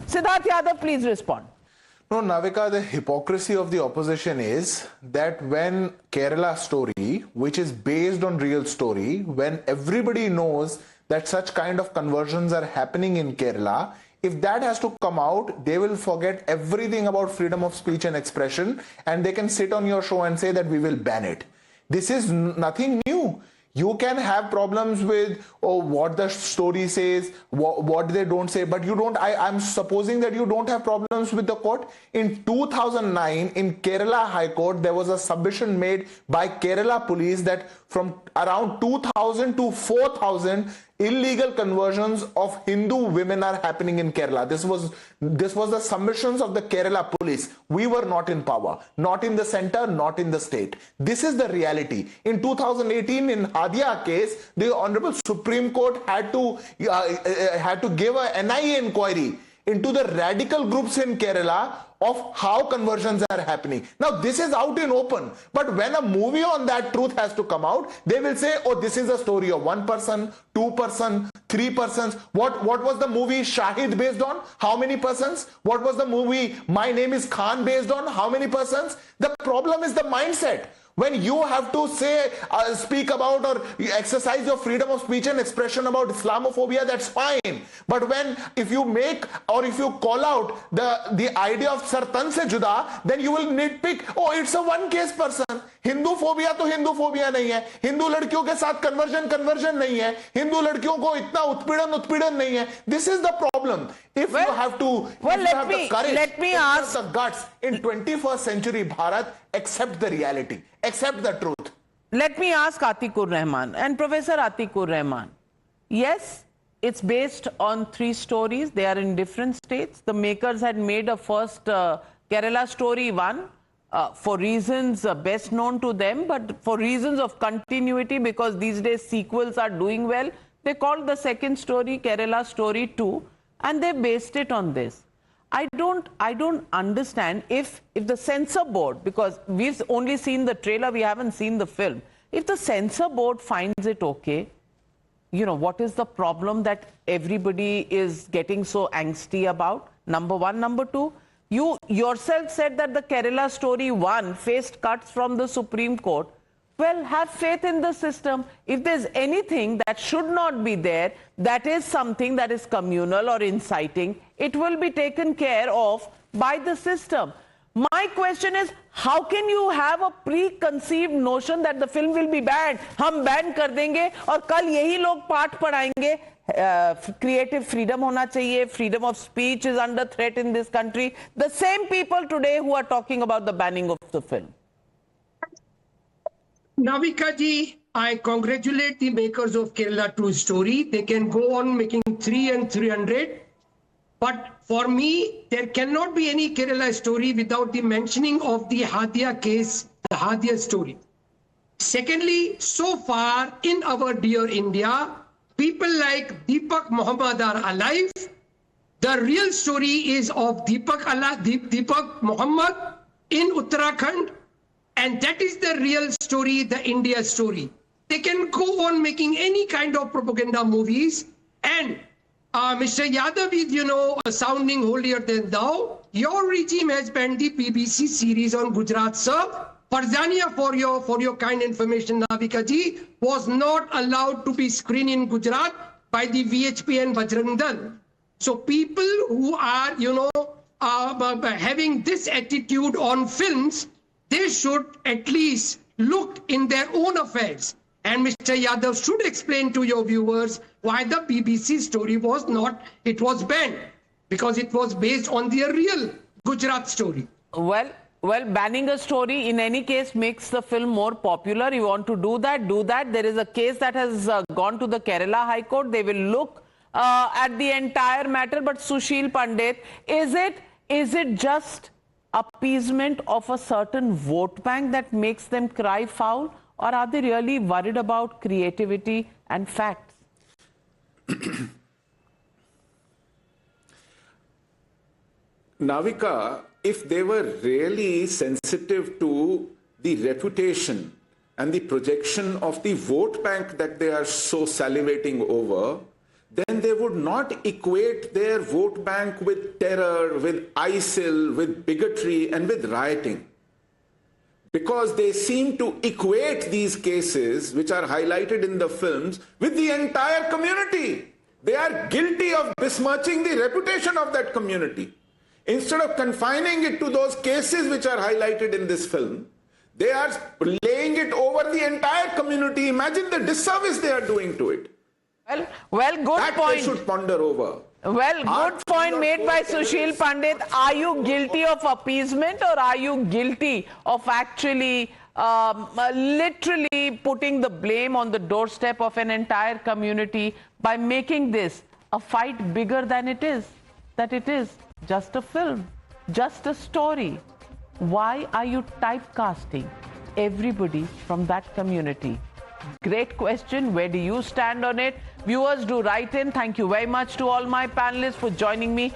Siddharth Yadav, please respond. No, Navika, the hypocrisy of the opposition is that when Kerala story, which is based on real story, when everybody knows that such kind of conversions are happening in Kerala, if that has to come out, they will forget everything about freedom of speech and expression, and they can sit on your show and say that we will ban it. This is nothing new. You can have problems with what the story says, what they don't say, but you don't. I'm supposing that you don't have problems with the court. In 2009, in Kerala High Court, there was a submission made by Kerala police that from around 2000 to 4000 illegal conversions of Hindu women are happening in Kerala. This was the submissions of the Kerala police. We were not in power, not in the center, not in the state. This is the reality. In 2018, in Hadia case, the Honorable Supreme Court had to give a NIA inquiry into the radical groups in Kerala of how conversions are happening. Now, this is out in open. But when a movie on that truth has to come out, they will say, oh, this is a story of 1 person, 2 person, 3 persons. What was the movie Shahid based on? How many persons? What was the movie My Name is Khan based on? How many persons? The problem is the mindset. When you have to say, speak about or exercise your freedom of speech and expression about Islamophobia, that's fine. But if you make or if you call out the idea of Sartan se juda, then you will nitpick, oh, it's a one case person. Hindu phobia to Hindu phobia nahi hai. Hindu ladkiyon ke saath conversion nahi hai. Hindu ladkiyon ko itna utpidan nahi hai. This is the problem. If you have the courage, the guts in 21st century Bharat, accept the reality, accept the truth. Let me ask Atikur Rahman and Professor Atikur Rahman. Yes, it's based on 3 stories. They are in different states. The makers had made a first Kerala story 1 for reasons best known to them, but for reasons of continuity, because these days sequels are doing well, they called the second story Kerala story 2. And they based it on this. I don't understand if the censor board, because we've only seen the trailer, we haven't seen the film. If the censor board finds it okay, you know, what is the problem that everybody is getting so angsty about? Number one. Number two, you yourself said that the Kerala story 1 faced cuts from the Supreme Court. Well, have faith in the system. If there's anything that should not be there, that is something that is communal or inciting, it will be taken care of by the system. My question is, how can you have a preconceived notion that the film will be banned? हम ban कर देंगे और कल यही लोग पाठ पढ़ाएंगे. Creative freedom होना चाहिए. Freedom of speech is under threat in this country. The same people today who are talking about the banning of the film. Navika ji, I congratulate the makers of Kerala True Story. They can go on making 3 and 300. But for me, there cannot be any Kerala story without the mentioning of the Hadia case, the Hadia story. Secondly, so far in our dear India, people like Deepak Muhammad are alive. The real story is of Deepak Muhammad in Uttarakhand. And that is the real story, the India story. They can go on making any kind of propaganda movies. And Mr. Yadav is, you know, sounding holier than thou. Your regime has banned the BBC series on Gujarat, sir. Farzania, for your kind information, Navika ji, was not allowed to be screened in Gujarat by the VHP and Bajrang Dal. So people who are, you know, having this attitude on films, they should at least look in their own affairs. And Mr. Yadav should explain to your viewers why the BBC story was not, it was banned. Because it was based on the real Gujarat story. Well, banning a story in any case makes the film more popular. You want to do that, do that. There is a case that has gone to the Kerala High Court. They will look at the entire matter. But Sushil Pandit, is it just appeasement of a certain vote bank that makes them cry foul, or are they really worried about creativity and facts? Navika, if they were really sensitive to the reputation and the projection of the vote bank that they are so salivating over, then they would not equate their vote bank with terror, with ISIL, with bigotry, and with rioting. Because they seem to equate these cases, which are highlighted in the films, with the entire community. They are guilty of besmirching the reputation of that community. Instead of confining it to those cases which are highlighted in this film, they are laying it over the entire community. Imagine the disservice they are doing to it. Well, good that point. They should ponder over. Well, good point made by Sushil Pandit. Are you guilty of appeasement, or are you guilty of actually literally putting the blame on the doorstep of an entire community by making this a fight bigger than it is? That it is just a film, just a story. Why are you typecasting everybody from that community? Great question. Where do you stand on it? Viewers, do write in. Thank you very much to all my panelists for joining me